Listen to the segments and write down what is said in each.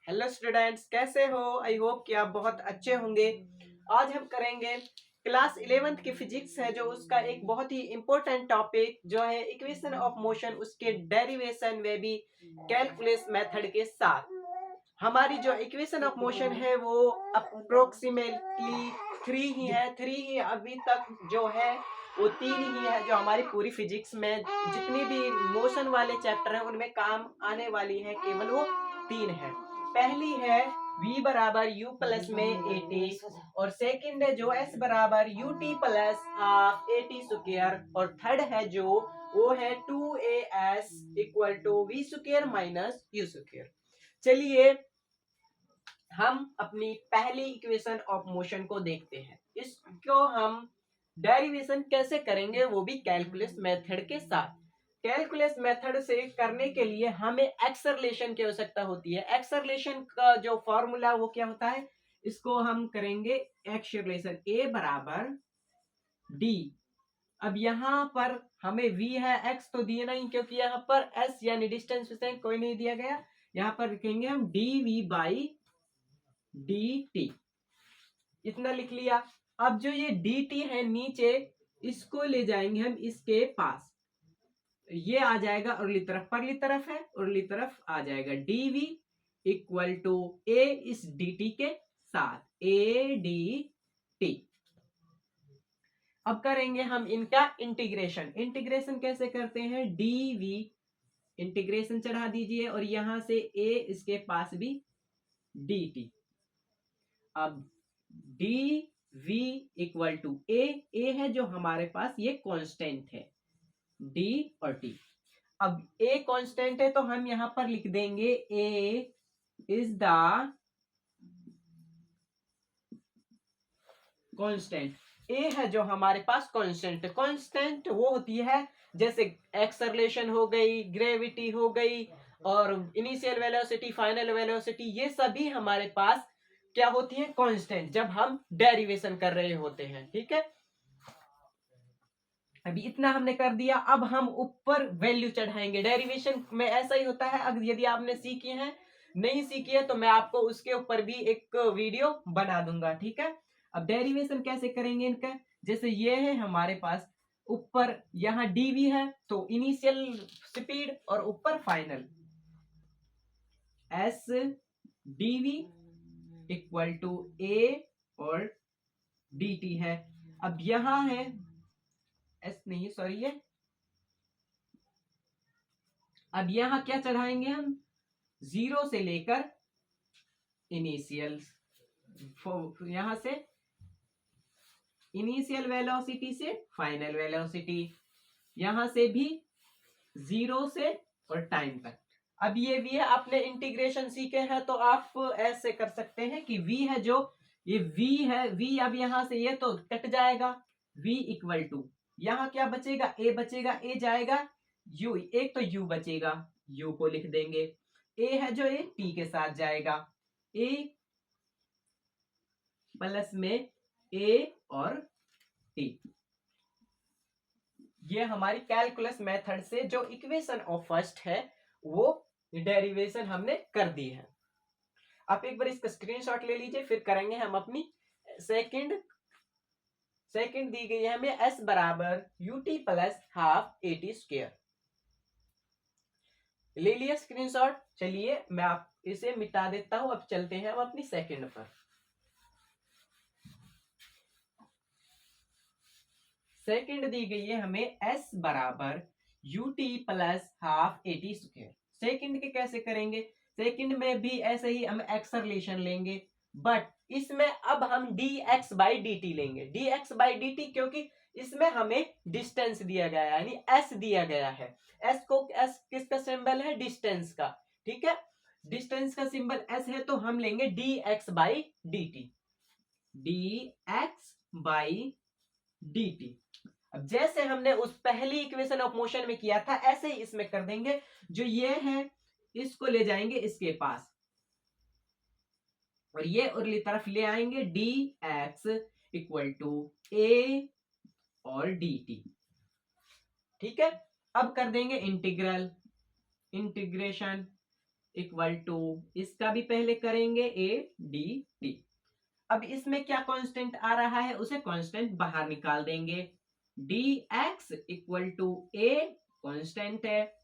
Hello students, कैसे हो? I hope कि आप बहुत अच्छे होंगे। आज हम करेंगे क्लास 11th की फिजिक्स है जो उसका एक बहुत ही इंपॉर्टेंट टॉपिक जो है इक्वेशन ऑफ मोशन, उसके डेरिवेशन में भी कैलकुलस मेथड के साथ। हमारी जो इक्वेशन ऑफ मोशन है वो अप्रोक्सीमेटली थ्री ही अभी तक जो है वो तीन ही है जो हमारी पूरी फिजिक्स में जितनी भी मोशन वाले चैप्टर है उनमें काम आने वाली है, केवल वो तीन है। पहली है v बराबर u प्लस में at और सेकंड है जो s बराबर ut प्लस हाफ at स्क्वायर और थर्ड है जो वो है 2as equal to v square minus u square. चलिए हम अपनी पहली इक्वेशन ऑफ मोशन को देखते हैं। इसको हम डेरिवेशन कैसे करेंगे, वो भी कैलकुलस मेथड के साथ। कैलकुलस मेथड से करने के लिए हमें एक्सेलरेशन की आवश्यकता होती है। एक्सेलरेशन का जो फॉर्मूला वो क्या होता है, इसको हम करेंगे एक्सेलरेशन a बराबर d। अब यहाँ पर हमें v है, x तो दिए नहीं क्योंकि यहाँ पर s यानी डिस्टेंस कोई नहीं दिया गया। यहाँ पर लिखेंगे हम dv बाई dt, इतना लिख लिया। अब जो ये dt है नीचे, इसको ले जाएंगे हम इसके पास, ये आ जाएगा अगली तरफ, परली तरफ है अगली तरफ आ जाएगा dv इक्वल टू a इस dt के साथ a dt। अब करेंगे हम इनका इंटीग्रेशन। इंटीग्रेशन कैसे करते हैं, dv इंटीग्रेशन चढ़ा दीजिए और यहां से a इसके पास भी dt। अब dv इक्वल टू a है जो हमारे पास ये कांस्टेंट है d और t। अब a कांस्टेंट है तो हम यहां पर लिख देंगे a is the constant. a है जो हमारे पास कांस्टेंट। कांस्टेंट वो होती है जैसे एक्सेलरेशन हो गई, ग्रेविटी हो गई और इनिशियल वेलोसिटी, फाइनल वेलोसिटी, ये सभी हमारे पास क्या होती है, कांस्टेंट, जब हम डेरिवेशन कर रहे होते हैं। ठीक है, अभी इतना हमने कर दिया। अब हम ऊपर वैल्यू चढ़ाएंगे। डेरिवेशन में ऐसा ही होता है, अगर यदि आपने सीखी है, नहीं सीखी है तो मैं आपको उसके ऊपर भी एक वीडियो बना दूंगा। ठीक है, अब डेरिवेशन कैसे करेंगे इनका, जैसे ये है हमारे पास ऊपर यहाँ dv है तो इनिशियल स्पीड और ऊपर final s dv equal to a और dt है। अब यहां है s नहीं, सॉरी, ये अब यहां क्या चढ़ाएंगे हम, जीरो से लेकर इनिशियल, यहां से इनिशियल वेलोसिटी से फाइनल वेलोसिटी, यहां से भी जीरो से और टाइम तक। अब ये v है, आपने इंटीग्रेशन सीखे हैं तो आप ऐसे कर सकते हैं कि v है जो ये v है, v अब यहां से ये तो कट जाएगा, v इक्वल टू यहां क्या बचेगा, a बचेगा, a जाएगा u, एक तो u बचेगा, u को लिख देंगे। a है जो ये t के साथ जाएगा, a प्लस में a और t। ये हमारी कैलकुलस मेथड से जो इक्वेशन ऑफ फर्स्ट है वो डेरिवेशन हमने कर दी है। आप एक बार इसका स्क्रीनशॉट ले लीजिए, फिर करेंगे हम अपनी सेकंड। सेकंड दी गई है हमें s बराबर ut प्लस हाफ at स्क्वायर। ले लिया स्क्रीनशॉट। चलिए मैं आप इसे मिटा देता हूं। अब चलते हैं हम अपनी सेकंड पर। सेकंड दी गई है हमें s बराबर ut प्लस हाफ at स्क्वायर। सेकंड के कैसे करेंगे, सेकंड में भी ऐसे ही हम एक्सेलरेशन लेंगे, बट इसमें अब हम dx बाई dt लेंगे। dx बाई dt क्योंकि इसमें हमें डिस्टेंस दिया गया है, यानी s दिया गया है। s किसका सिंबल है, डिस्टेंस का। ठीक है, डिस्टेंस का सिंबल s है तो हम लेंगे dx by dt, dx by dt। अब जैसे हमने उस पहली इक्वेशन ऑफ मोशन में किया था ऐसे ही इसमें कर देंगे। जो ये है इसको ले जाएंगे इसके पास और ये अगली तरफ ले आएंगे, dx इक्वल टू a और dt। ठीक है, अब कर देंगे इंटीग्रल, इंटीग्रेशन। इक्वल टू, इसका भी पहले करेंगे ए डी टी। अब इसमें क्या कांस्टेंट आ रहा है, उसे कांस्टेंट बाहर निकाल देंगे। D x equal to a constant है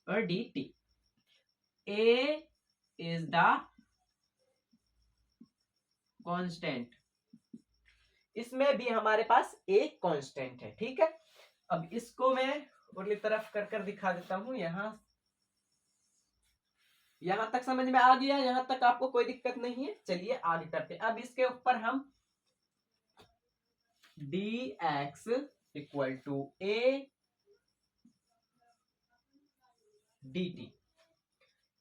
और d t, a is the constant, इसमें भी हमारे पास एक कांस्टेंट है। ठीक है, अब इसको मैं उरली तरफ कर कर दिखा देता हूं। यहां तक समझ में आ गया, यहां तक आपको कोई दिक्कत नहीं है। चलिए आगे करते हैं। अब इसके ऊपर हम d x equal to a d t,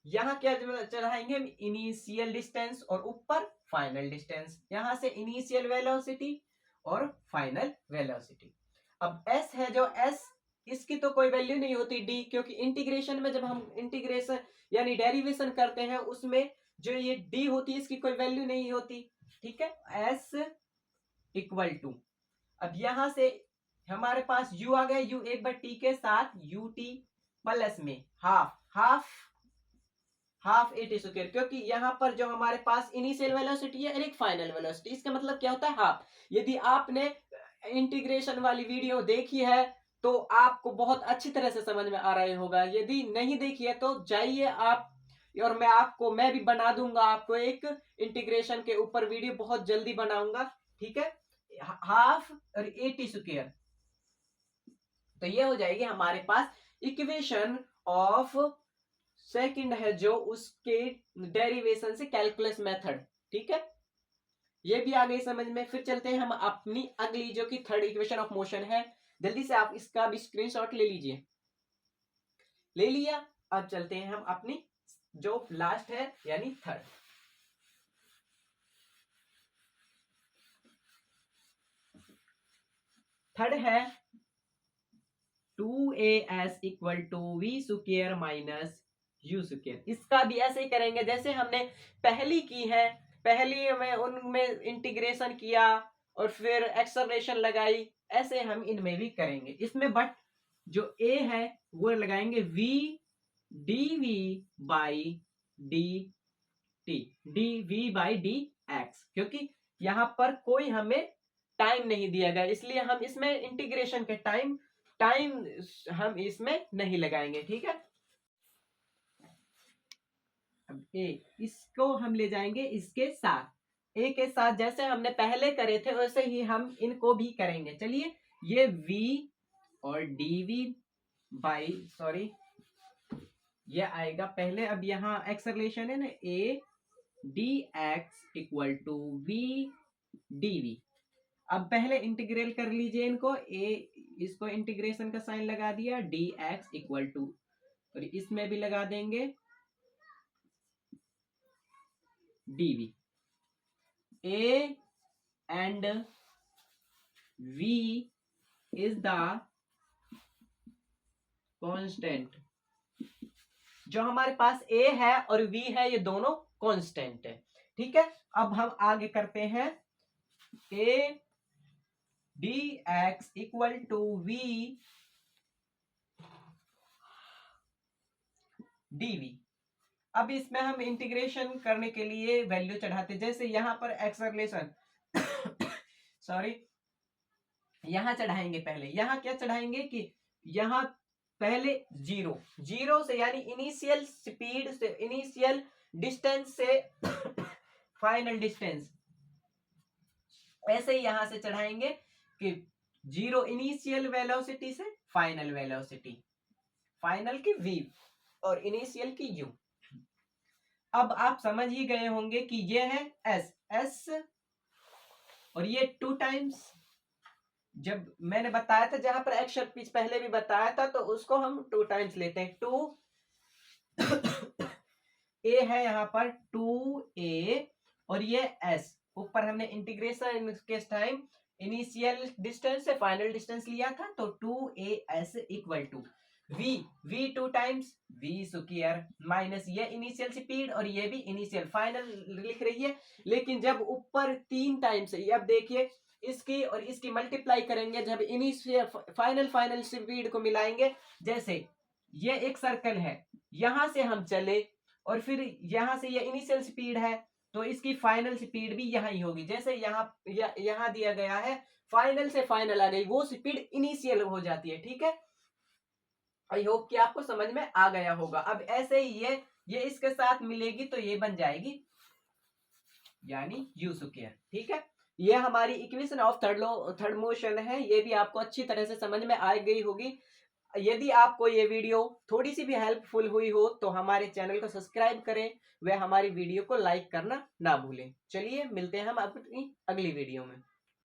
यहां क्या चढ़ाएंगे हम, इनिशियल डिस्टेंस और ऊपर फाइनल डिस्टेंस। यहां से इनिशियल वेलोसिटी और फाइनल वेलोसिटी। अब s है जो s, इसकी तो कोई वैल्यू नहीं होती d, क्योंकि इंटीग्रेशन में जब हम इंटीग्रेशन यानी डेरिवेशन करते हैं उसमें जो ये d होती है इसकी कोई वैल्यू नहीं होती। ठीक है, s इक्वल टू, अब यहां से हमारे पास u आ गया, u एक बार t के साथ ut प्लस में हाफ ए टी स्क्वायर, क्योंकि यहाँ पर जो हमारे पास इनिशियल वेलोसिटी है और एक फाइनल वेलोसिटी, इसका मतलब क्या होता है हाफ। यदि आपने इंटीग्रेशन वाली वीडियो देखी है तो आपको बहुत अच्छी तरह से समझ में आ रहा होगा। यदि नहीं देखी है तो जाइए आप, और मैं भी बना दूंगा आपको एक इंटीग्रेशन के ऊपर वीडियो, बहुत जल्दी बनाऊंगा। ठीक है, हाफ और ए टी स्क्वायर, तो ये हो जाएगी हमारे पास इक्वेशन ऑफ सेकंड है जो उसके डेरिवेशन से कैलकुलस मेथड। ठीक है, ये भी आ गई समझ में। फिर चलते हैं हम अपनी अगली जो कि थर्ड इक्वेशन ऑफ मोशन है। जल्दी से आप इसका भी स्क्रीनशॉट ले लीजिए। ले लिया, अब चलते हैं हम अपनी जो लास्ट है यानी थर्ड है 2as equal to v square minus u square. इसका भी ऐसे ही करेंगे जैसे हमने पहली की है। पहली में उनमें इंटीग्रेशन किया और फिर एक्सेलरेशन लगाई, ऐसे हम इनमें भी करेंगे। इसमें बट जो a है वो लगाएंगे v dv by D T, dv by D x, क्योंकि यहां पर कोई हमें टाइम नहीं दिया गया, इसलिए हम इसमें इंटीग्रेशन के टाइम हम इसमें नहीं लगाएंगे। ठीक है, अब ए इसको हम ले जाएंगे इसके साथ, ए के साथ जैसे हमने पहले करे थे वैसे ही हम इनको भी करेंगे। चलिए, ये v और dv बाई सॉरी ये आएगा पहले। अब यहाँ एक्सेलरेशन है ना, a dx equal to v dv। अब पहले इंटीग्रेल कर लीजिए इनको, इसको इंटीग्रेशन का साइन लगा दिया, dx इक्वल टू, और इसमें भी लगा देंगे dv। a and v is the constant. जो हमारे पास a है और v है ये दोनों कांस्टेंट है। ठीक है, अब हम आगे करते हैं, a dx equal to v dv। अब इसमें हम इंटीग्रेशन करने के लिए वैल्यू चढ़ाते, जैसे यहां पर एक्सेलरेशन सॉरी यहां चढ़ाएंगे पहले। यहां क्या चढ़ाएंगे कि यहां पहले जीरो से यानी इनिशियल स्पीड से, इनिशियल डिस्टेंस से फाइनल डिस्टेंस, ऐसे ही यहां से चढ़ाएंगे कि जीरो इनिशियल वेलोसिटी से फाइनल वेलोसिटी, फाइनल की v और इनिशियल की u। अब आप समझ ही गए होंगे कि ये है s और ये 2 टाइम्स, जब मैंने बताया था जहां पर एक्शन पिच पहले भी बताया था तो उसको हम 2 टाइम्स लेते हैं। 2 a है यहाँ पर 2a और ये s, ऊपर हमने इंटीग्रेशन के टाइम इनिशियल डिस्टेंस से फाइनल डिस्टेंस लिया था, तो 2as equal to v 2 times v square minus ये इनिशियल स्पीड और ये भी इनिशियल, फाइनल लिख रही है लेकिन जब ऊपर 3 टाइम्स है। अब देखिए इसकी और इसकी मल्टीप्लाई करेंगे, जब इनिशियल फाइनल स्पीड को मिलाएंगे। जैसे ये एक सर्कल है, यहां से हम चले और फिर यहाँ से ये इनिशियल स्पीड है तो इसकी फाइनल स्पीड भी यहाँ ही होगी। जैसे यहाँ दिया गया है फाइनल से फाइनल आ गई, वो स्पीड इनिशियल हो जाती है। ठीक है, आई होप कि आपको समझ में आ गया होगा। अब ऐसे ही ये इसके साथ मिलेगी तो ये बन जाएगी यानी यू स्क्वायर। ठीक है, ये हमारी इक्वेशन ऑफ थर्ड मोशन है, ये भी आपको अच्छी तरह से समझ में आ गई होगी। यदि आपको ये वीडियो थोड़ी सी भी हेल्पफुल हुई हो तो हमारे चैनल को सब्सक्राइब करें व हमारी वीडियो को लाइक करना ना भूलें। चलिए मिलते हैं हम अपनी अगली वीडियो में।